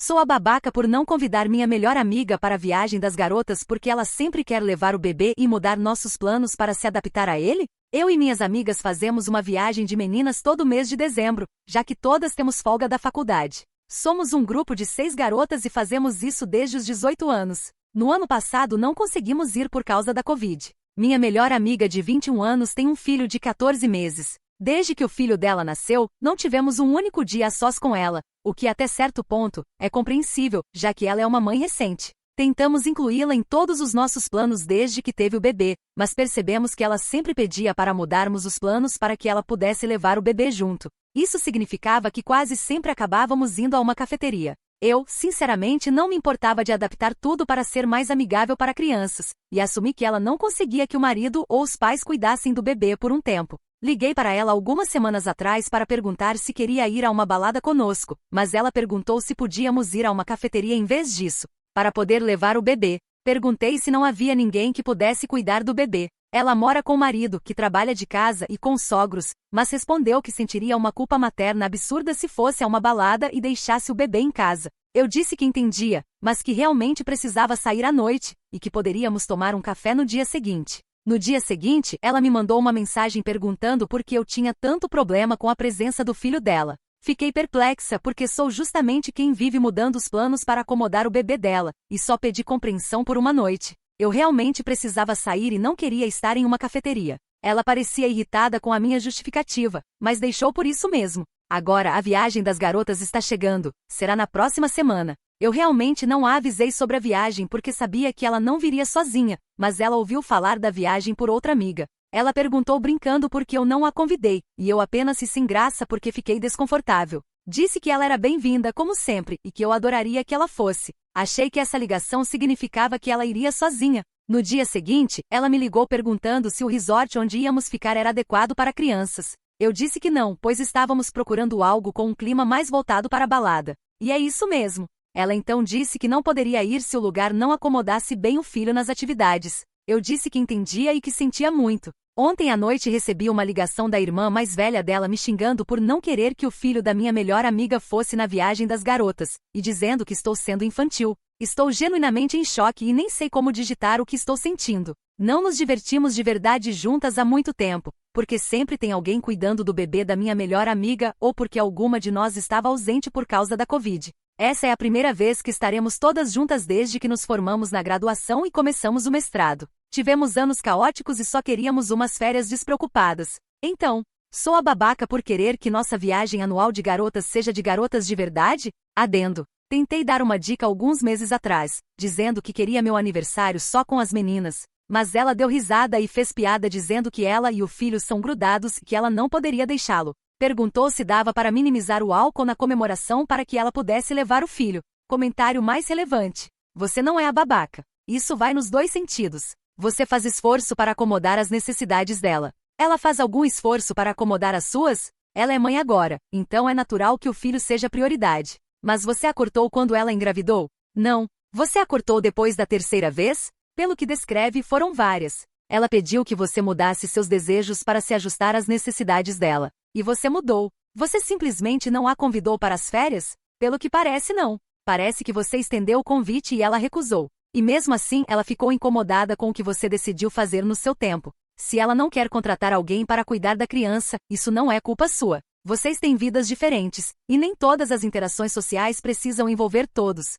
Sou a babaca por não convidar minha melhor amiga para a viagem das garotas porque ela sempre quer levar o bebê e mudar nossos planos para se adaptar a ele? Eu e minhas amigas fazemos uma viagem de meninas todo mês de dezembro, já que todas temos folga da faculdade. Somos um grupo de 6 garotas e fazemos isso desde os 18 anos. No ano passado não conseguimos ir por causa da Covid. Minha melhor amiga de 21 anos tem um filho de 14 meses. Desde que o filho dela nasceu, não tivemos um único dia a sós com ela, o que até certo ponto é compreensível, já que ela é uma mãe recente. Tentamos incluí-la em todos os nossos planos desde que teve o bebê, mas percebemos que ela sempre pedia para mudarmos os planos para que ela pudesse levar o bebê junto. Isso significava que quase sempre acabávamos indo a uma cafeteria. Eu, sinceramente, não me importava de adaptar tudo para ser mais amigável para crianças, e assumi que ela não conseguia que o marido ou os pais cuidassem do bebê por um tempo. Liguei para ela algumas semanas atrás para perguntar se queria ir a uma balada conosco, mas ela perguntou se podíamos ir a uma cafeteria em vez disso, para poder levar o bebê. Perguntei se não havia ninguém que pudesse cuidar do bebê. Ela mora com o marido, que trabalha de casa, e com os sogros, mas respondeu que sentiria uma culpa materna absurda se fosse a uma balada e deixasse o bebê em casa. Eu disse que entendia, mas que realmente precisava sair à noite, e que poderíamos tomar um café no dia seguinte. No dia seguinte, ela me mandou uma mensagem perguntando por que eu tinha tanto problema com a presença do filho dela. Fiquei perplexa porque sou justamente quem vive mudando os planos para acomodar o bebê dela, e só pedi compreensão por uma noite. Eu realmente precisava sair e não queria estar em uma cafeteria. Ela parecia irritada com a minha justificativa, mas deixou por isso mesmo. Agora a viagem das garotas está chegando, será na próxima semana. Eu realmente não a avisei sobre a viagem porque sabia que ela não viria sozinha, mas ela ouviu falar da viagem por outra amiga. Ela perguntou brincando por que eu não a convidei, e eu apenas fiz sem graça porque fiquei desconfortável. Disse que ela era bem-vinda como sempre, e que eu adoraria que ela fosse. Achei que essa ligação significava que ela iria sozinha. No dia seguinte, ela me ligou perguntando se o resort onde íamos ficar era adequado para crianças. Eu disse que não, pois estávamos procurando algo com um clima mais voltado para a balada. E é isso mesmo. Ela então disse que não poderia ir se o lugar não acomodasse bem o filho nas atividades. Eu disse que entendia e que sentia muito. Ontem à noite recebi uma ligação da irmã mais velha dela me xingando por não querer que o filho da minha melhor amiga fosse na viagem das garotas, e dizendo que estou sendo infantil. Estou genuinamente em choque e nem sei como digitar o que estou sentindo. Não nos divertimos de verdade juntas há muito tempo, porque sempre tem alguém cuidando do bebê da minha melhor amiga ou porque alguma de nós estava ausente por causa da Covid. Essa é a primeira vez que estaremos todas juntas desde que nos formamos na graduação e começamos o mestrado. Tivemos anos caóticos e só queríamos umas férias despreocupadas. Então, sou a babaca por querer que nossa viagem anual de garotas seja de garotas de verdade? Adendo. Tentei dar uma dica alguns meses atrás, dizendo que queria meu aniversário só com as meninas, mas ela deu risada e fez piada dizendo que ela e o filho são grudados e que ela não poderia deixá-lo. Perguntou se dava para minimizar o álcool na comemoração para que ela pudesse levar o filho. Comentário mais relevante. Você não é a babaca. Isso vai nos dois sentidos. Você faz esforço para acomodar as necessidades dela. Ela faz algum esforço para acomodar as suas? Ela é mãe agora, então é natural que o filho seja prioridade. Mas você a cortou quando ela engravidou? Não. Você a cortou depois da terceira vez? Pelo que descreve, foram várias. Ela pediu que você mudasse seus desejos para se ajustar às necessidades dela. E você mudou. Você simplesmente não a convidou para as férias? Pelo que parece, não. Parece que você estendeu o convite e ela recusou. E mesmo assim, ela ficou incomodada com o que você decidiu fazer no seu tempo. Se ela não quer contratar alguém para cuidar da criança, isso não é culpa sua. Vocês têm vidas diferentes, e nem todas as interações sociais precisam envolver todos.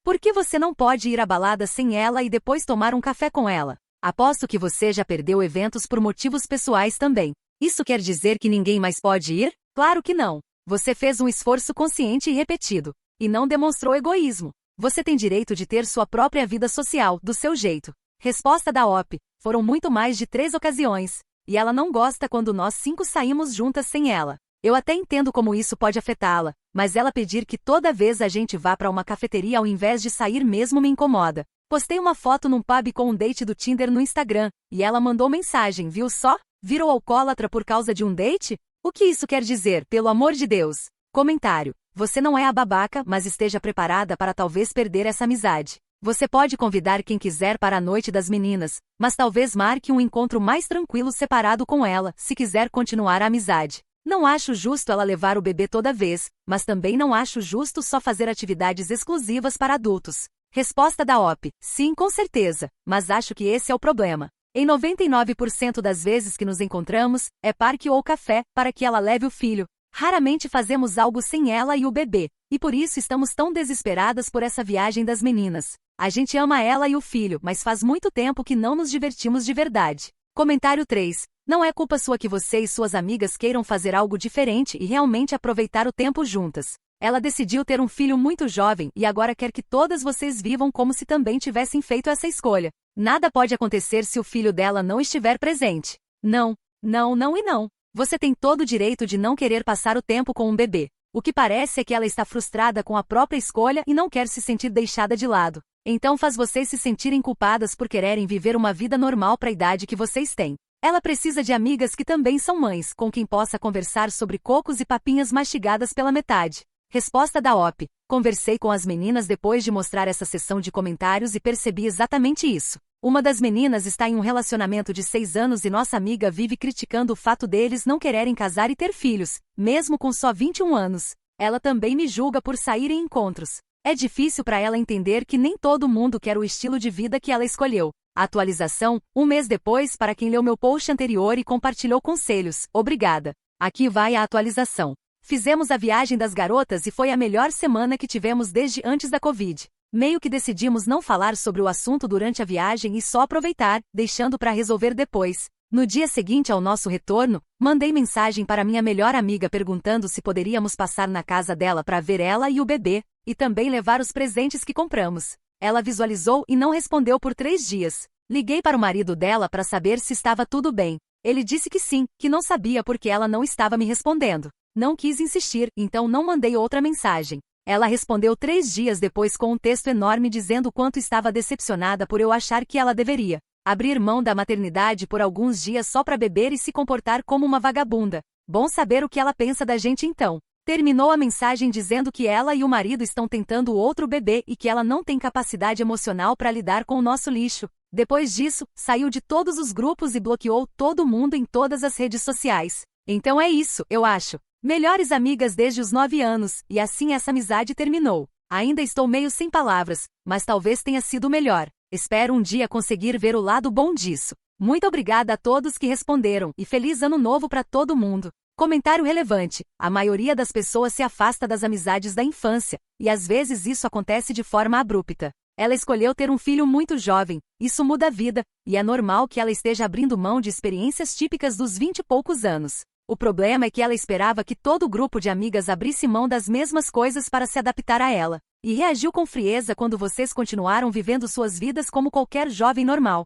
Por que você não pode ir à balada sem ela e depois tomar um café com ela? Aposto que você já perdeu eventos por motivos pessoais também. Isso quer dizer que ninguém mais pode ir? Claro que não. Você fez um esforço consciente e repetido. E não demonstrou egoísmo. Você tem direito de ter sua própria vida social, do seu jeito. Resposta da OP. Foram muito mais de 3 ocasiões. E ela não gosta quando nós 5 saímos juntas sem ela. Eu até entendo como isso pode afetá-la, mas ela pedir que toda vez a gente vá para uma cafeteria ao invés de sair mesmo me incomoda. Postei uma foto num pub com um date do Tinder no Instagram, e ela mandou mensagem, viu só? Virou alcoólatra por causa de um date? O que isso quer dizer, pelo amor de Deus? Comentário. Você não é a babaca, mas esteja preparada para talvez perder essa amizade. Você pode convidar quem quiser para a noite das meninas, mas talvez marque um encontro mais tranquilo separado com ela, se quiser continuar a amizade. Não acho justo ela levar o bebê toda vez, mas também não acho justo só fazer atividades exclusivas para adultos. Resposta da OP: sim, com certeza, mas acho que esse é o problema. Em 99% das vezes que nos encontramos, é parque ou café, para que ela leve o filho. Raramente fazemos algo sem ela e o bebê, e por isso estamos tão desesperadas por essa viagem das meninas. A gente ama ela e o filho, mas faz muito tempo que não nos divertimos de verdade. Comentário 3. Não é culpa sua que você e suas amigas queiram fazer algo diferente e realmente aproveitar o tempo juntas. Ela decidiu ter um filho muito jovem e agora quer que todas vocês vivam como se também tivessem feito essa escolha. Nada pode acontecer se o filho dela não estiver presente. Não, não, não e não. Você tem todo o direito de não querer passar o tempo com um bebê. O que parece é que ela está frustrada com a própria escolha e não quer se sentir deixada de lado. Então faz vocês se sentirem culpadas por quererem viver uma vida normal para a idade que vocês têm. Ela precisa de amigas que também são mães, com quem possa conversar sobre cocos e papinhas mastigadas pela metade. Resposta da OP. Conversei com as meninas depois de mostrar essa sessão de comentários e percebi exatamente isso. Uma das meninas está em um relacionamento de 6 anos e nossa amiga vive criticando o fato deles não quererem casar e ter filhos, mesmo com só 21 anos. Ela também me julga por sair em encontros. É difícil para ela entender que nem todo mundo quer o estilo de vida que ela escolheu. Atualização, 1 mês depois para quem leu meu post anterior e compartilhou conselhos. Obrigada. Aqui vai a atualização. Fizemos a viagem das garotas e foi a melhor semana que tivemos desde antes da Covid. Meio que decidimos não falar sobre o assunto durante a viagem e só aproveitar, deixando para resolver depois. No dia seguinte ao nosso retorno, mandei mensagem para minha melhor amiga perguntando se poderíamos passar na casa dela para ver ela e o bebê, e também levar os presentes que compramos. Ela visualizou e não respondeu por 3 dias. Liguei para o marido dela para saber se estava tudo bem. Ele disse que sim, que não sabia porque ela não estava me respondendo. Não quis insistir, então não mandei outra mensagem. Ela respondeu 3 dias depois com um texto enorme dizendo o quanto estava decepcionada por eu achar que ela deveria abrir mão da maternidade por alguns dias só para beber e se comportar como uma vagabunda. Bom saber o que ela pensa da gente então. Terminou a mensagem dizendo que ela e o marido estão tentando outro bebê e que ela não tem capacidade emocional para lidar com o nosso lixo. Depois disso, saiu de todos os grupos e bloqueou todo mundo em todas as redes sociais. Então é isso, eu acho. Melhores amigas desde os 9 anos, e assim essa amizade terminou. Ainda estou meio sem palavras, mas talvez tenha sido melhor. Espero um dia conseguir ver o lado bom disso. Muito obrigada a todos que responderam, e feliz ano novo para todo mundo. Comentário relevante. A maioria das pessoas se afasta das amizades da infância, e às vezes isso acontece de forma abrupta. Ela escolheu ter um filho muito jovem, isso muda a vida, e é normal que ela esteja abrindo mão de experiências típicas dos 20 e poucos anos. O problema é que ela esperava que todo o grupo de amigas abrisse mão das mesmas coisas para se adaptar a ela, e reagiu com frieza quando vocês continuaram vivendo suas vidas como qualquer jovem normal.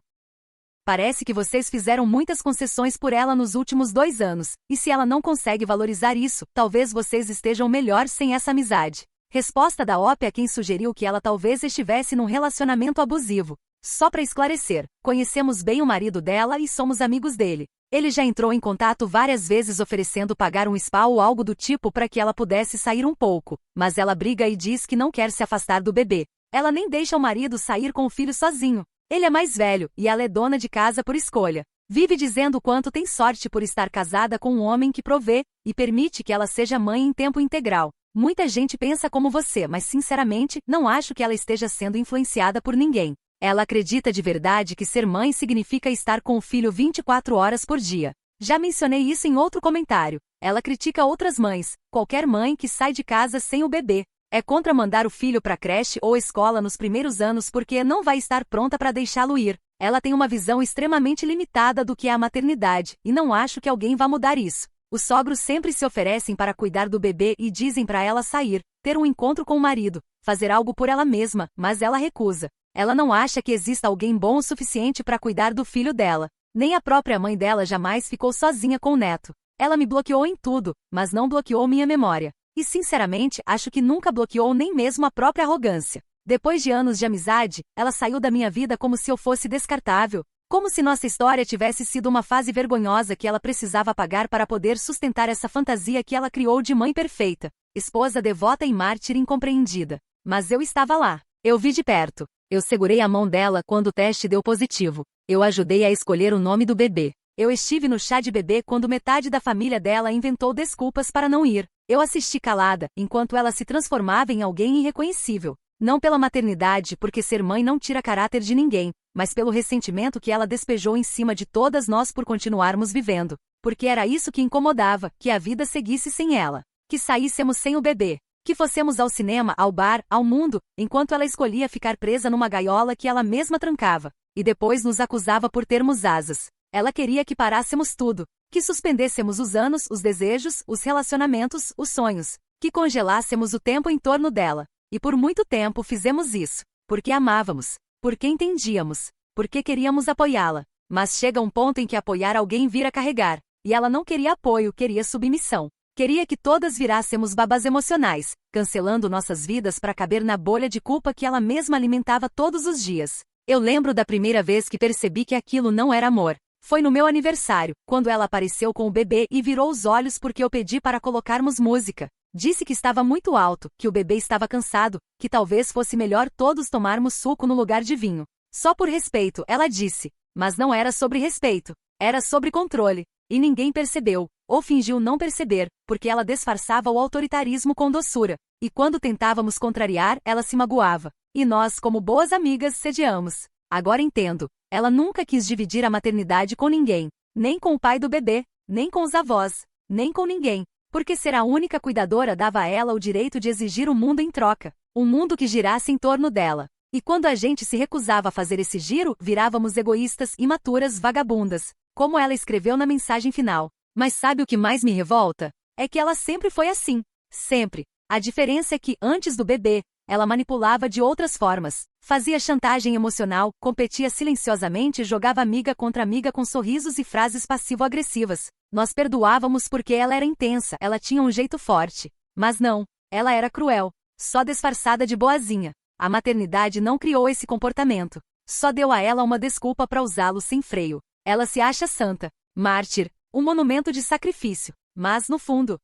Parece que vocês fizeram muitas concessões por ela nos últimos 2 anos, e se ela não consegue valorizar isso, talvez vocês estejam melhor sem essa amizade. Resposta da OP a quem sugeriu que ela talvez estivesse num relacionamento abusivo. Só para esclarecer, conhecemos bem o marido dela e somos amigos dele. Ele já entrou em contato várias vezes oferecendo pagar um spa ou algo do tipo para que ela pudesse sair um pouco, mas ela briga e diz que não quer se afastar do bebê. Ela nem deixa o marido sair com o filho sozinho. Ele é mais velho, e ela é dona de casa por escolha. Vive dizendo o quanto tem sorte por estar casada com um homem que provê, e permite que ela seja mãe em tempo integral. Muita gente pensa como você, mas sinceramente, não acho que ela esteja sendo influenciada por ninguém. Ela acredita de verdade que ser mãe significa estar com o filho 24 horas por dia. Já mencionei isso em outro comentário. Ela critica outras mães, qualquer mãe que sai de casa sem o bebê. É contra mandar o filho para creche ou escola nos primeiros anos porque não vai estar pronta para deixá-lo ir. Ela tem uma visão extremamente limitada do que é a maternidade, e não acho que alguém vá mudar isso. Os sogros sempre se oferecem para cuidar do bebê e dizem para ela sair, ter um encontro com o marido, fazer algo por ela mesma, mas ela recusa. Ela não acha que exista alguém bom o suficiente para cuidar do filho dela. Nem a própria mãe dela jamais ficou sozinha com o neto. Ela me bloqueou em tudo, mas não bloqueou minha memória. E sinceramente, acho que nunca bloqueou nem mesmo a própria arrogância. Depois de anos de amizade, ela saiu da minha vida como se eu fosse descartável. Como se nossa história tivesse sido uma fase vergonhosa que ela precisava pagar para poder sustentar essa fantasia que ela criou de mãe perfeita. Esposa devota e mártir incompreendida. Mas eu estava lá. Eu vi de perto. Eu segurei a mão dela quando o teste deu positivo. Eu ajudei a escolher o nome do bebê. Eu estive no chá de bebê quando metade da família dela inventou desculpas para não ir. Eu assisti calada, enquanto ela se transformava em alguém irreconhecível. Não pela maternidade, porque ser mãe não tira caráter de ninguém, mas pelo ressentimento que ela despejou em cima de todas nós por continuarmos vivendo. Porque era isso que incomodava, que a vida seguisse sem ela. Que saíssemos sem o bebê. Que fossemos ao cinema, ao bar, ao mundo, enquanto ela escolhia ficar presa numa gaiola que ela mesma trancava. E depois nos acusava por termos asas. Ela queria que parássemos tudo. Que suspendêssemos os anos, os desejos, os relacionamentos, os sonhos. Que congelássemos o tempo em torno dela. E por muito tempo fizemos isso. Porque amávamos. Porque entendíamos. Porque queríamos apoiá-la. Mas chega um ponto em que apoiar alguém vira carregar. E ela não queria apoio, queria submissão. Queria que todas virássemos babás emocionais, cancelando nossas vidas para caber na bolha de culpa que ela mesma alimentava todos os dias. Eu lembro da primeira vez que percebi que aquilo não era amor. Foi no meu aniversário, quando ela apareceu com o bebê e virou os olhos porque eu pedi para colocarmos música. Disse que estava muito alto, que o bebê estava cansado, que talvez fosse melhor todos tomarmos suco no lugar de vinho. Só por respeito, ela disse. Mas não era sobre respeito. Era sobre controle. E ninguém percebeu, ou fingiu não perceber, porque ela disfarçava o autoritarismo com doçura. E quando tentávamos contrariar, ela se magoava. E nós, como boas amigas, sediamos. Agora entendo. Ela nunca quis dividir a maternidade com ninguém. Nem com o pai do bebê, nem com os avós, nem com ninguém. Porque ser a única cuidadora dava a ela o direito de exigir um mundo em troca. Um mundo que girasse em torno dela. E quando a gente se recusava a fazer esse giro, virávamos egoístas, imaturas, vagabundas. Como ela escreveu na mensagem final. Mas sabe o que mais me revolta? É que ela sempre foi assim. Sempre. A diferença é que, antes do bebê, ela manipulava de outras formas. Fazia chantagem emocional, competia silenciosamente e jogava amiga contra amiga com sorrisos e frases passivo-agressivas. Nós perdoávamos porque ela era intensa, ela tinha um jeito forte. Mas não, ela era cruel. Só disfarçada de boazinha. A maternidade não criou esse comportamento. Só deu a ela uma desculpa para usá-lo sem freio. Ela se acha santa, mártir, um monumento de sacrifício. Mas, no fundo,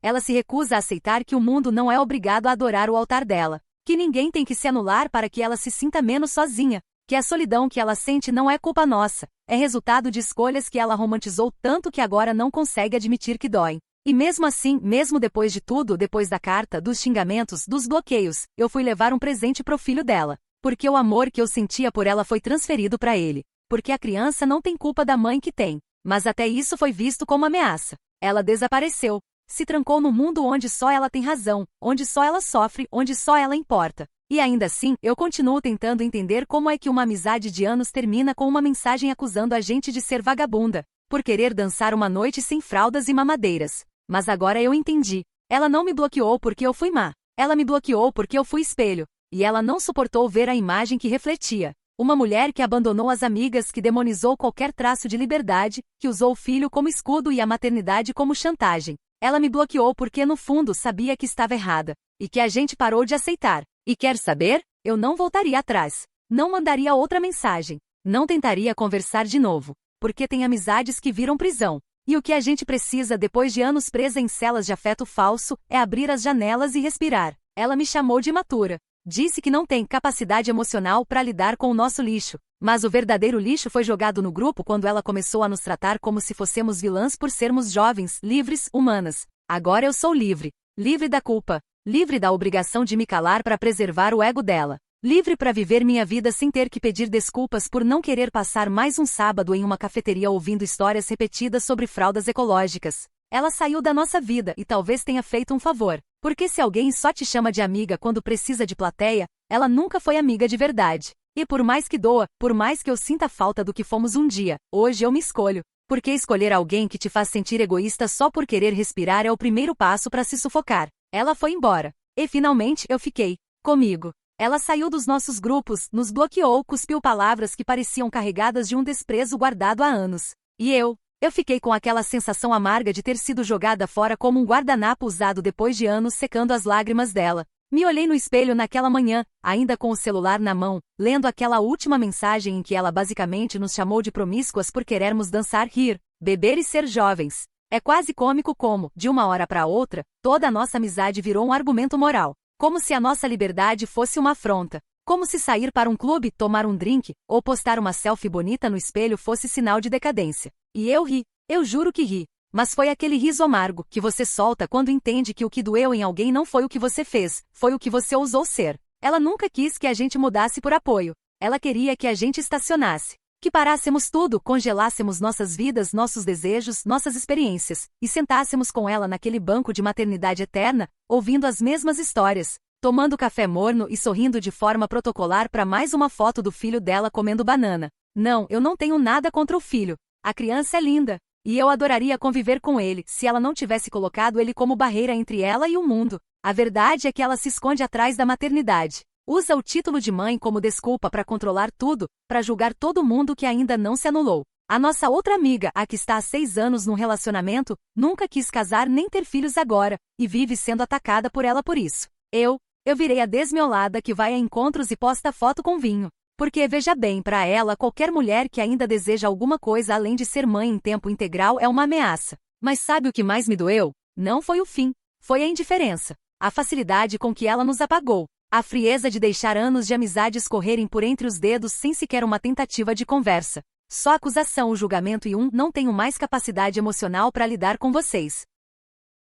ela se recusa a aceitar que o mundo não é obrigado a adorar o altar dela. Que ninguém tem que se anular para que ela se sinta menos sozinha. Que a solidão que ela sente não é culpa nossa. É resultado de escolhas que ela romantizou tanto que agora não consegue admitir que doem. E mesmo assim, mesmo depois de tudo, depois da carta, dos xingamentos, dos bloqueios, eu fui levar um presente pro filho dela. Porque o amor que eu sentia por ela foi transferido para ele. Porque a criança não tem culpa da mãe que tem. Mas até isso foi visto como ameaça. Ela desapareceu. Se trancou no mundo onde só ela tem razão, onde só ela sofre, onde só ela importa. E ainda assim, eu continuo tentando entender como é que uma amizade de anos termina com uma mensagem acusando a gente de ser vagabunda, por querer dançar uma noite sem fraldas e mamadeiras. Mas agora eu entendi. Ela não me bloqueou porque eu fui má. Ela me bloqueou porque eu fui espelho. E ela não suportou ver a imagem que refletia. Uma mulher que abandonou as amigas, que demonizou qualquer traço de liberdade, que usou o filho como escudo e a maternidade como chantagem. Ela me bloqueou porque no fundo sabia que estava errada. E que a gente parou de aceitar. E quer saber? Eu não voltaria atrás. Não mandaria outra mensagem. Não tentaria conversar de novo. Porque tem amizades que viram prisão. E o que a gente precisa depois de anos presa em celas de afeto falso, é abrir as janelas e respirar. Ela me chamou de imatura. Disse que não tem capacidade emocional para lidar com o nosso lixo. Mas o verdadeiro lixo foi jogado no grupo quando ela começou a nos tratar como se fossemos vilãs por sermos jovens, livres, humanas. Agora eu sou livre. Livre da culpa. Livre da obrigação de me calar para preservar o ego dela. Livre para viver minha vida sem ter que pedir desculpas por não querer passar mais um sábado em uma cafeteria ouvindo histórias repetidas sobre fraldas ecológicas. Ela saiu da nossa vida e talvez tenha feito um favor. Porque se alguém só te chama de amiga quando precisa de plateia, ela nunca foi amiga de verdade. E por mais que doa, por mais que eu sinta falta do que fomos um dia, hoje eu me escolho. Porque escolher alguém que te faz sentir egoísta só por querer respirar é o primeiro passo para se sufocar. Ela foi embora. E finalmente eu fiquei. Comigo. Ela saiu dos nossos grupos, nos bloqueou, cuspiu palavras que pareciam carregadas de um desprezo guardado há anos. E eu fiquei com aquela sensação amarga de ter sido jogada fora como um guardanapo usado depois de anos secando as lágrimas dela. Me olhei no espelho naquela manhã, ainda com o celular na mão, lendo aquela última mensagem em que ela basicamente nos chamou de promíscuas por querermos dançar, rir, beber e ser jovens. É quase cômico como, de uma hora para outra, toda a nossa amizade virou um argumento moral. Como se a nossa liberdade fosse uma afronta. Como se sair para um clube, tomar um drink, ou postar uma selfie bonita no espelho fosse sinal de decadência. E eu ri, eu juro que ri. Mas foi aquele riso amargo que você solta quando entende que o que doeu em alguém não foi o que você fez, foi o que você ousou ser. Ela nunca quis que a gente mudasse por apoio. Ela queria que a gente estacionasse. Que parássemos tudo, congelássemos nossas vidas, nossos desejos, nossas experiências, e sentássemos com ela naquele banco de maternidade eterna, ouvindo as mesmas histórias, tomando café morno e sorrindo de forma protocolar para mais uma foto do filho dela comendo banana. Não, eu não tenho nada contra o filho. A criança é linda. E eu adoraria conviver com ele, se ela não tivesse colocado ele como barreira entre ela e o mundo. A verdade é que ela se esconde atrás da maternidade. Usa o título de mãe como desculpa para controlar tudo, para julgar todo mundo que ainda não se anulou. A nossa outra amiga, a que está há 6 anos num relacionamento, nunca quis casar nem ter filhos agora, e vive sendo atacada por ela por isso. Eu virei a desmiolada que vai a encontros e posta foto com vinho. Porque, veja bem, para ela, qualquer mulher que ainda deseja alguma coisa além de ser mãe em tempo integral é uma ameaça. Mas sabe o que mais me doeu? Não foi o fim. Foi a indiferença. A facilidade com que ela nos apagou. A frieza de deixar anos de amizade escorrerem por entre os dedos sem sequer uma tentativa de conversa. Só acusação, o julgamento e não tenho mais capacidade emocional para lidar com vocês.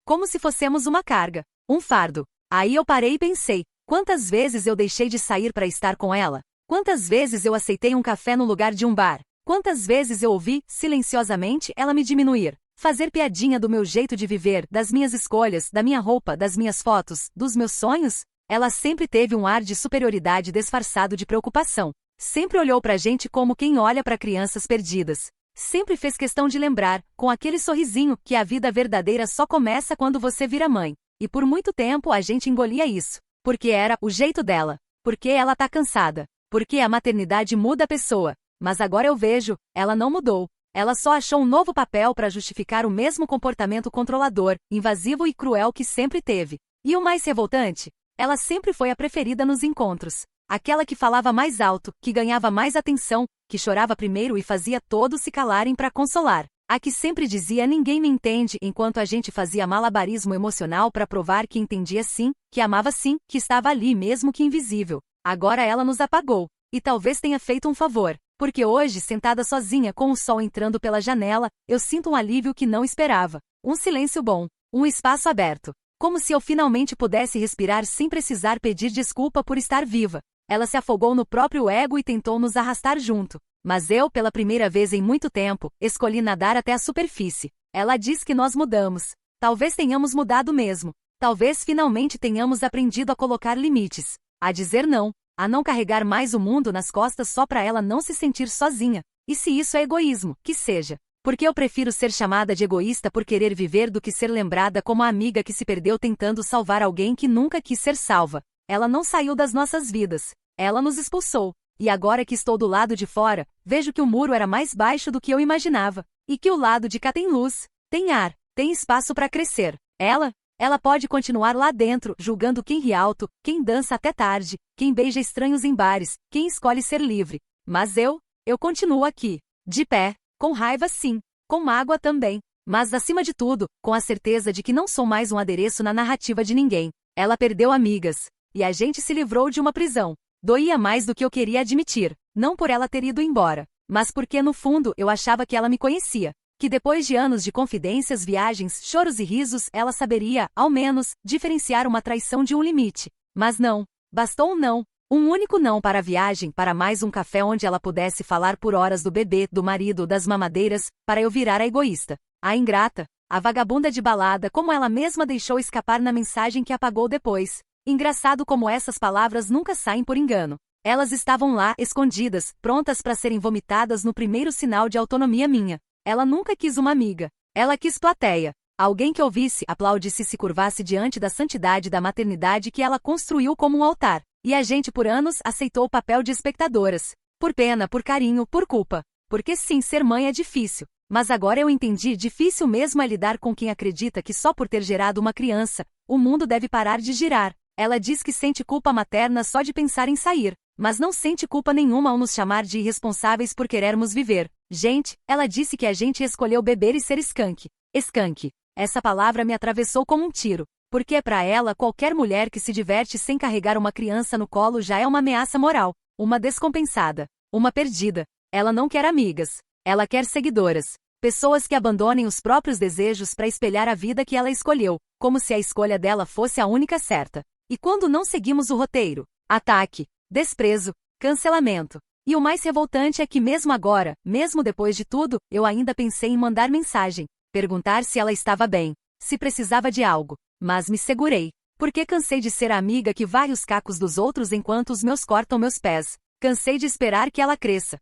Como se fossemos uma carga. Um fardo. Aí eu parei e pensei, quantas vezes eu deixei de sair para estar com ela? Quantas vezes eu aceitei um café no lugar de um bar? Quantas vezes eu ouvi, silenciosamente, ela me diminuir? Fazer piadinha do meu jeito de viver, das minhas escolhas, da minha roupa, das minhas fotos, dos meus sonhos? Ela sempre teve um ar de superioridade disfarçado de preocupação. Sempre olhou pra gente como quem olha para crianças perdidas. Sempre fez questão de lembrar, com aquele sorrisinho, que a vida verdadeira só começa quando você vira mãe. E por muito tempo a gente engolia isso. Porque era o jeito dela. Porque ela tá cansada. Porque a maternidade muda a pessoa. Mas agora eu vejo, ela não mudou. Ela só achou um novo papel para justificar o mesmo comportamento controlador, invasivo e cruel que sempre teve. E o mais revoltante? Ela sempre foi a preferida nos encontros. Aquela que falava mais alto, que ganhava mais atenção, que chorava primeiro e fazia todos se calarem para consolar. A que sempre dizia ninguém me entende enquanto a gente fazia malabarismo emocional para provar que entendia sim, que amava sim, que estava ali mesmo que invisível. Agora ela nos apagou. E talvez tenha feito um favor. Porque hoje, sentada sozinha com o sol entrando pela janela, eu sinto um alívio que não esperava. Um silêncio bom. Um espaço aberto. Como se eu finalmente pudesse respirar sem precisar pedir desculpa por estar viva. Ela se afogou no próprio ego e tentou nos arrastar junto. Mas eu, pela primeira vez em muito tempo, escolhi nadar até a superfície. Ela diz que nós mudamos. Talvez tenhamos mudado mesmo. Talvez finalmente tenhamos aprendido a colocar limites. A dizer não, a não carregar mais o mundo nas costas só para ela não se sentir sozinha. E se isso é egoísmo, que seja. Porque eu prefiro ser chamada de egoísta por querer viver do que ser lembrada como a amiga que se perdeu tentando salvar alguém que nunca quis ser salva. Ela não saiu das nossas vidas. Ela nos expulsou. E agora que estou do lado de fora, vejo que o muro era mais baixo do que eu imaginava. E que o lado de cá tem luz, tem ar, tem espaço para crescer. Ela pode continuar lá dentro, julgando quem ri alto, quem dança até tarde, quem beija estranhos em bares, quem escolhe ser livre. Mas eu continuo aqui. De pé, com raiva sim, com mágoa também. Mas acima de tudo, com a certeza de que não sou mais um adereço na narrativa de ninguém. Ela perdeu amigas. E a gente se livrou de uma prisão. Doía mais do que eu queria admitir. Não por ela ter ido embora. Mas porque no fundo eu achava que ela me conhecia. Que depois de anos de confidências, viagens, choros e risos, ela saberia, ao menos, diferenciar uma traição de um limite. Mas não. Bastou um não. Um único não para a viagem, para mais um café onde ela pudesse falar por horas do bebê, do marido, das mamadeiras, para eu virar a egoísta. A ingrata. A vagabunda de balada, como ela mesma deixou escapar na mensagem que apagou depois. Engraçado como essas palavras nunca saem por engano. Elas estavam lá, escondidas, prontas para serem vomitadas no primeiro sinal de autonomia minha. Ela nunca quis uma amiga. Ela quis plateia. Alguém que ouvisse, aplaudisse e se curvasse diante da santidade da maternidade que ela construiu como um altar. E a gente por anos aceitou o papel de espectadoras. Por pena, por carinho, por culpa. Porque sim, ser mãe é difícil. Mas agora eu entendi, difícil mesmo é lidar com quem acredita que só por ter gerado uma criança, o mundo deve parar de girar. Ela diz que sente culpa materna só de pensar em sair. Mas não sente culpa nenhuma ao nos chamar de irresponsáveis por querermos viver. Gente, ela disse que a gente escolheu beber e ser skunk. Skunk. Essa palavra me atravessou como um tiro. Porque para ela, qualquer mulher que se diverte sem carregar uma criança no colo já é uma ameaça moral. Uma descompensada. Uma perdida. Ela não quer amigas. Ela quer seguidoras. Pessoas que abandonem os próprios desejos para espelhar a vida que ela escolheu, como se a escolha dela fosse a única certa. E quando não seguimos o roteiro? Ataque, desprezo, cancelamento. E o mais revoltante é que mesmo agora, mesmo depois de tudo, eu ainda pensei em mandar mensagem, perguntar se ela estava bem, se precisava de algo, mas me segurei. Porque cansei de ser a amiga que vai os cacos dos outros enquanto os meus cortam meus pés. Cansei de esperar que ela cresça.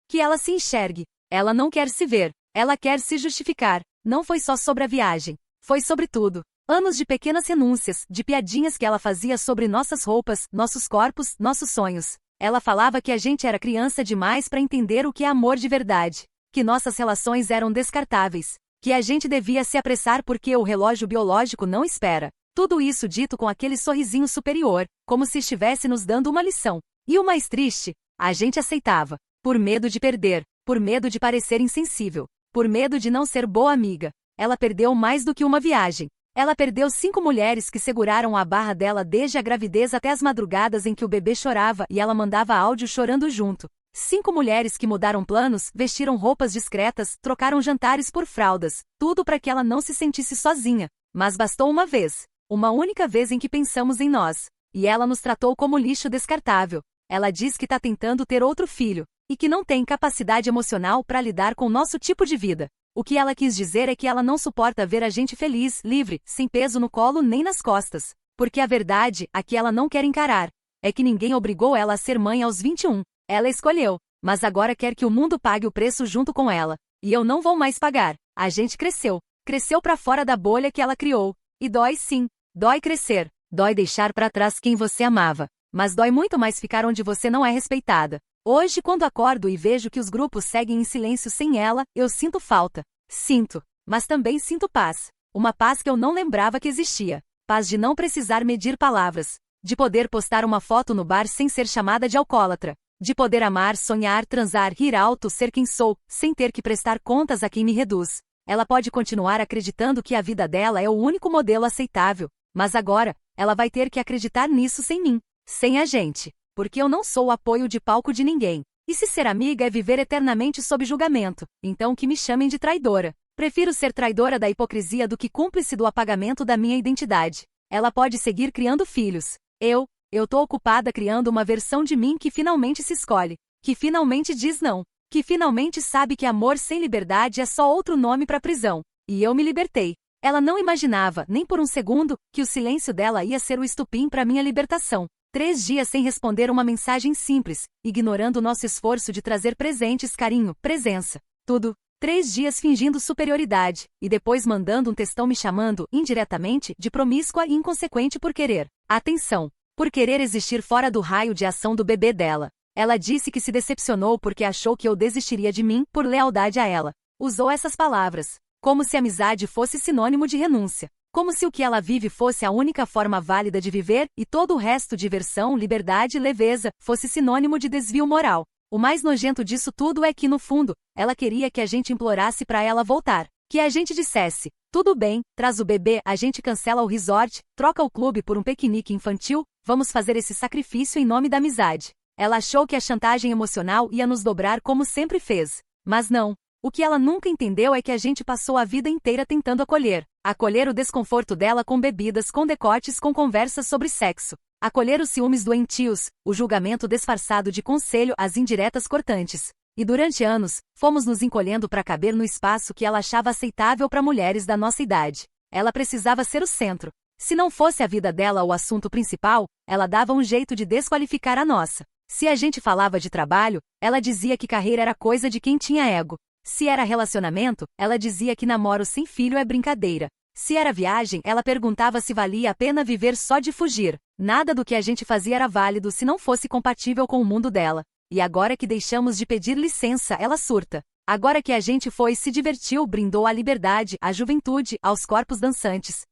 Que ela se enxergue. Ela não quer se ver. Ela quer se justificar. Não foi só sobre a viagem. Foi sobre tudo. Anos de pequenas renúncias, de piadinhas que ela fazia sobre nossas roupas, nossos corpos, nossos sonhos. Ela falava que a gente era criança demais para entender o que é amor de verdade. Que nossas relações eram descartáveis. Que a gente devia se apressar porque o relógio biológico não espera. Tudo isso dito com aquele sorrisinho superior, como se estivesse nos dando uma lição. E o mais triste, a gente aceitava. Por medo de perder, por medo de parecer insensível, por medo de não ser boa amiga. Ela perdeu mais do que uma viagem. Ela perdeu 5 mulheres que seguraram a barra dela desde a gravidez até as madrugadas em que o bebê chorava e ela mandava áudio chorando junto. 5 mulheres que mudaram planos, vestiram roupas discretas, trocaram jantares por fraldas, tudo para que ela não se sentisse sozinha. Mas bastou uma vez. Uma única vez em que pensamos em nós. E ela nos tratou como lixo descartável. Ela diz que está tentando ter outro filho. E que não tem capacidade emocional para lidar com nosso tipo de vida. O que ela quis dizer é que ela não suporta ver a gente feliz, livre, sem peso no colo nem nas costas. Porque a verdade, a que ela não quer encarar, é que ninguém obrigou ela a ser mãe aos 21. Ela escolheu. Mas agora quer que o mundo pague o preço junto com ela. E eu não vou mais pagar. A gente cresceu. Cresceu para fora da bolha que ela criou. E dói sim. Dói crescer. Dói deixar para trás quem você amava. Mas dói muito mais ficar onde você não é respeitada. Hoje, quando acordo e vejo que os grupos seguem em silêncio sem ela, eu sinto falta. Sinto. Mas também sinto paz. Uma paz que eu não lembrava que existia. Paz de não precisar medir palavras. De poder postar uma foto no bar sem ser chamada de alcoólatra. De poder amar, sonhar, transar, rir alto, ser quem sou, sem ter que prestar contas a quem me reduz. Ela pode continuar acreditando que a vida dela é o único modelo aceitável. Mas agora, ela vai ter que acreditar nisso sem mim. Sem a gente. Porque eu não sou o apoio de palco de ninguém. E se ser amiga é viver eternamente sob julgamento, então que me chamem de traidora. Prefiro ser traidora da hipocrisia do que cúmplice do apagamento da minha identidade. Ela pode seguir criando filhos. Eu tô ocupada criando uma versão de mim que finalmente se escolhe. Que finalmente diz não. Que finalmente sabe que amor sem liberdade é só outro nome para prisão. E eu me libertei. Ela não imaginava, nem por um segundo, que o silêncio dela ia ser o estupim para minha libertação. 3 dias sem responder uma mensagem simples, ignorando o nosso esforço de trazer presentes, carinho, presença. Tudo. 3 dias fingindo superioridade, e depois mandando um textão me chamando, indiretamente, de promíscua e inconsequente por querer. Atenção! Por querer existir fora do raio de ação do bebê dela. Ela disse que se decepcionou porque achou que eu desistiria de mim, por lealdade a ela. Usou essas palavras. Como se amizade fosse sinônimo de renúncia. Como se o que ela vive fosse a única forma válida de viver, e todo o resto, diversão, liberdade e leveza, fosse sinônimo de desvio moral. O mais nojento disso tudo é que, no fundo, ela queria que a gente implorasse para ela voltar. Que a gente dissesse, tudo bem, traz o bebê, a gente cancela o resort, troca o clube por um piquenique infantil, vamos fazer esse sacrifício em nome da amizade. Ela achou que a chantagem emocional ia nos dobrar como sempre fez. Mas não. O que ela nunca entendeu é que a gente passou a vida inteira tentando acolher o desconforto dela com bebidas, com decotes, com conversas sobre sexo, acolher os ciúmes doentios, o julgamento disfarçado de conselho, as indiretas cortantes. E durante anos, fomos nos encolhendo para caber no espaço que ela achava aceitável para mulheres da nossa idade. Ela precisava ser o centro. Se não fosse a vida dela o assunto principal, ela dava um jeito de desqualificar a nossa. Se a gente falava de trabalho, ela dizia que carreira era coisa de quem tinha ego. Se era relacionamento, ela dizia que namoro sem filho é brincadeira. Se era viagem, ela perguntava se valia a pena viver só de fugir. Nada do que a gente fazia era válido se não fosse compatível com o mundo dela. E agora que deixamos de pedir licença, ela surta. Agora que a gente foi, se divertiu, brindou à liberdade, à juventude, aos corpos dançantes.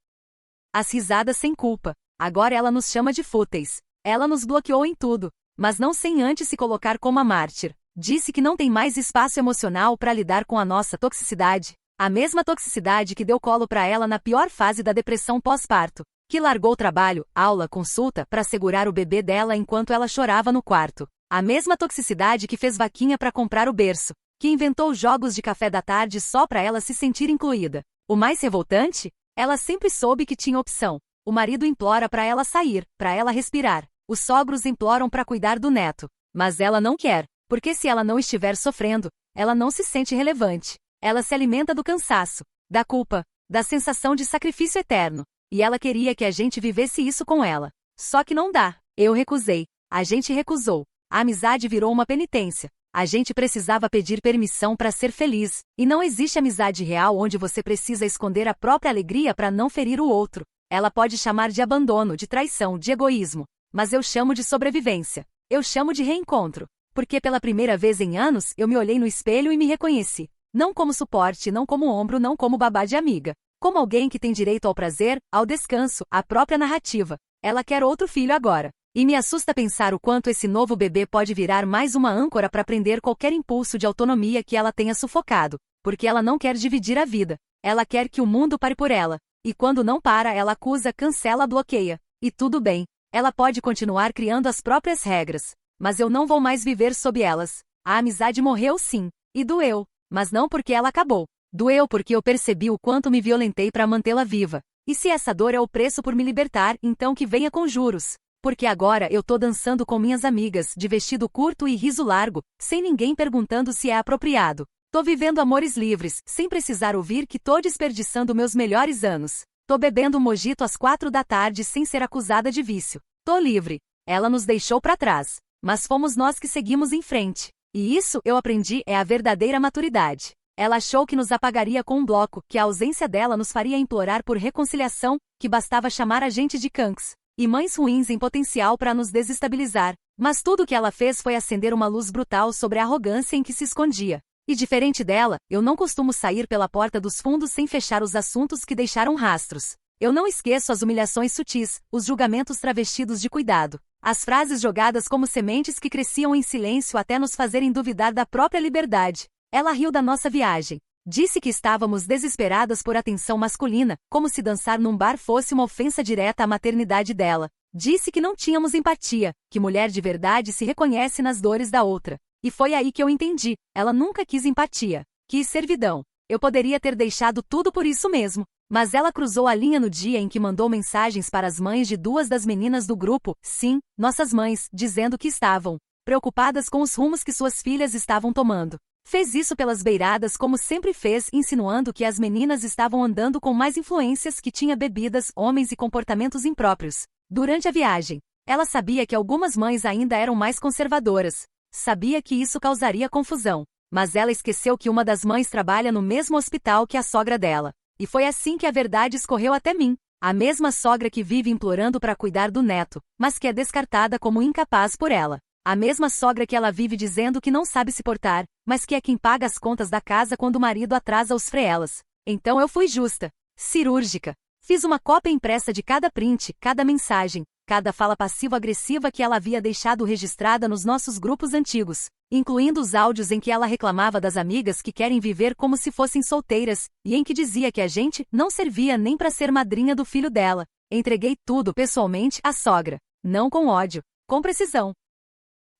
As risadas sem culpa. Agora ela nos chama de fúteis. Ela nos bloqueou em tudo, mas não sem antes se colocar como a mártir. Disse que não tem mais espaço emocional para lidar com a nossa toxicidade. A mesma toxicidade que deu colo para ela na pior fase da depressão pós-parto. Que largou trabalho, aula, consulta, para segurar o bebê dela enquanto ela chorava no quarto. A mesma toxicidade que fez vaquinha para comprar o berço. que inventou jogos de café da tarde só para ela se sentir incluída. O mais revoltante? Ela sempre soube que tinha opção. O marido implora para ela sair, para ela respirar. Os sogros imploram para cuidar do neto. Mas ela não quer, porque se ela não estiver sofrendo, ela não se sente relevante. Ela se alimenta do cansaço, da culpa, da sensação de sacrifício eterno. E ela queria que a gente vivesse isso com ela. Só que não dá. Eu recusei. A gente recusou. A amizade virou uma penitência. A gente precisava pedir permissão para ser feliz. E não existe amizade real onde você precisa esconder a própria alegria para não ferir o outro. Ela pode chamar de abandono, de traição, de egoísmo. Mas eu chamo de sobrevivência. Eu chamo de reencontro. Porque pela primeira vez em anos eu me olhei no espelho e me reconheci. Não como suporte, não como ombro, não como babá de amiga. Como alguém que tem direito ao prazer, ao descanso, à própria narrativa. Ela quer outro filho agora. E me assusta pensar o quanto esse novo bebê pode virar mais uma âncora para prender qualquer impulso de autonomia que ela tenha sufocado. Porque ela não quer dividir a vida. Ela quer que o mundo pare por ela. E quando não para, ela acusa, cancela, bloqueia. E tudo bem. Ela pode continuar criando as próprias regras. Mas eu não vou mais viver sob elas. A amizade morreu sim. E doeu. Mas não porque ela acabou. Doeu porque eu percebi o quanto me violentei para mantê-la viva. E se essa dor é o preço por me libertar, então que venha com juros. Porque agora eu tô dançando com minhas amigas, de vestido curto e riso largo, sem ninguém perguntando se é apropriado. Tô vivendo amores livres, sem precisar ouvir que tô desperdiçando meus melhores anos. Tô bebendo mojito às 4 da tarde sem ser acusada de vício. Tô livre. Ela nos deixou para trás. Mas fomos nós que seguimos em frente. E isso, eu aprendi, é a verdadeira maturidade. Ela achou que nos apagaria com um bloco, que a ausência dela nos faria implorar por reconciliação, que bastava chamar a gente de cães e mães ruins em potencial para nos desestabilizar. Mas tudo o que ela fez foi acender uma luz brutal sobre a arrogância em que se escondia. E diferente dela, eu não costumo sair pela porta dos fundos sem fechar os assuntos que deixaram rastros. Eu não esqueço as humilhações sutis, os julgamentos travestidos de cuidado, as frases jogadas como sementes que cresciam em silêncio até nos fazerem duvidar da própria liberdade. Ela riu da nossa viagem. Disse que estávamos desesperadas por atenção masculina, como se dançar num bar fosse uma ofensa direta à maternidade dela. Disse que não tínhamos empatia, que mulher de verdade se reconhece nas dores da outra. E foi aí que eu entendi, ela nunca quis empatia. Quis servidão. Eu poderia ter deixado tudo por isso mesmo. Mas ela cruzou a linha no dia em que mandou mensagens para as mães de 2 das meninas do grupo, sim, nossas mães, dizendo que estavam preocupadas com os rumos que suas filhas estavam tomando. Fez isso pelas beiradas como sempre fez, insinuando que as meninas estavam andando com mais influências, que tinha bebidas, homens e comportamentos impróprios. Durante a viagem, ela sabia que algumas mães ainda eram mais conservadoras. Sabia que isso causaria confusão. Mas ela esqueceu que uma das mães trabalha no mesmo hospital que a sogra dela. E foi assim que a verdade escorreu até mim. A mesma sogra que vive implorando para cuidar do neto, mas que é descartada como incapaz por ela. A mesma sogra que ela vive dizendo que não sabe se portar, mas que é quem paga as contas da casa quando o marido atrasa os freelas. Então eu fui justa, cirúrgica. Fiz uma cópia impressa de cada print, cada mensagem, cada fala passivo-agressiva que ela havia deixado registrada nos nossos grupos antigos, incluindo os áudios em que ela reclamava das amigas que querem viver como se fossem solteiras, e em que dizia que a gente não servia nem para ser madrinha do filho dela. Entreguei tudo pessoalmente à sogra. Não com ódio, com precisão.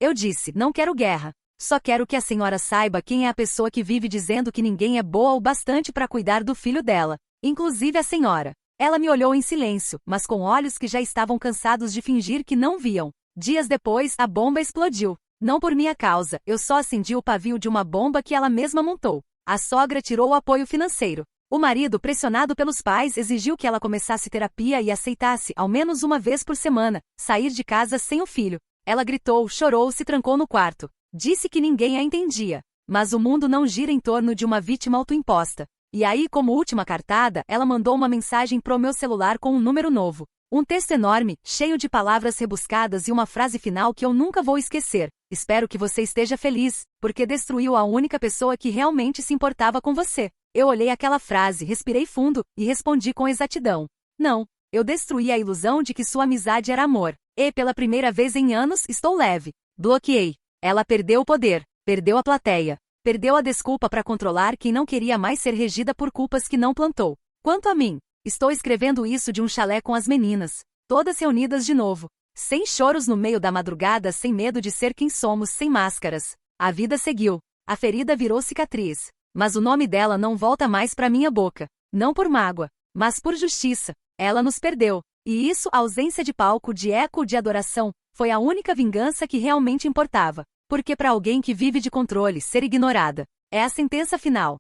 Eu disse, não quero guerra. Só quero que a senhora saiba quem é a pessoa que vive dizendo que ninguém é boa o bastante para cuidar do filho dela. Inclusive a senhora. Ela me olhou em silêncio, mas com olhos que já estavam cansados de fingir que não viam. Dias depois, a bomba explodiu. Não por minha causa, eu só acendi o pavio de uma bomba que ela mesma montou. A sogra tirou o apoio financeiro. O marido, pressionado pelos pais, exigiu que ela começasse terapia e aceitasse, ao menos uma vez por semana, sair de casa sem o filho. Ela gritou, chorou, se trancou no quarto. Disse que ninguém a entendia. Mas o mundo não gira em torno de uma vítima autoimposta. E aí, como última cartada, ela mandou uma mensagem pro meu celular com um número novo. Um texto enorme, cheio de palavras rebuscadas e uma frase final que eu nunca vou esquecer. Espero que você esteja feliz, porque destruiu a única pessoa que realmente se importava com você. Eu olhei aquela frase, respirei fundo, e respondi com exatidão. Não, eu destruí a ilusão de que sua amizade era amor. E, pela primeira vez em anos, estou leve. Bloqueei. Ela perdeu o poder, perdeu a plateia, perdeu a desculpa para controlar quem não queria mais ser regida por culpas que não plantou. Quanto a mim, estou escrevendo isso de um chalé com as meninas, todas reunidas de novo, sem choros no meio da madrugada, sem medo de ser quem somos, sem máscaras. A vida seguiu. A ferida virou cicatriz. Mas o nome dela não volta mais pra minha boca. Não por mágoa, mas por justiça. Ela nos perdeu. E isso, a ausência de palco, de eco, de adoração, foi a única vingança que realmente importava. Porque para alguém que vive de controle, ser ignorada é a sentença final.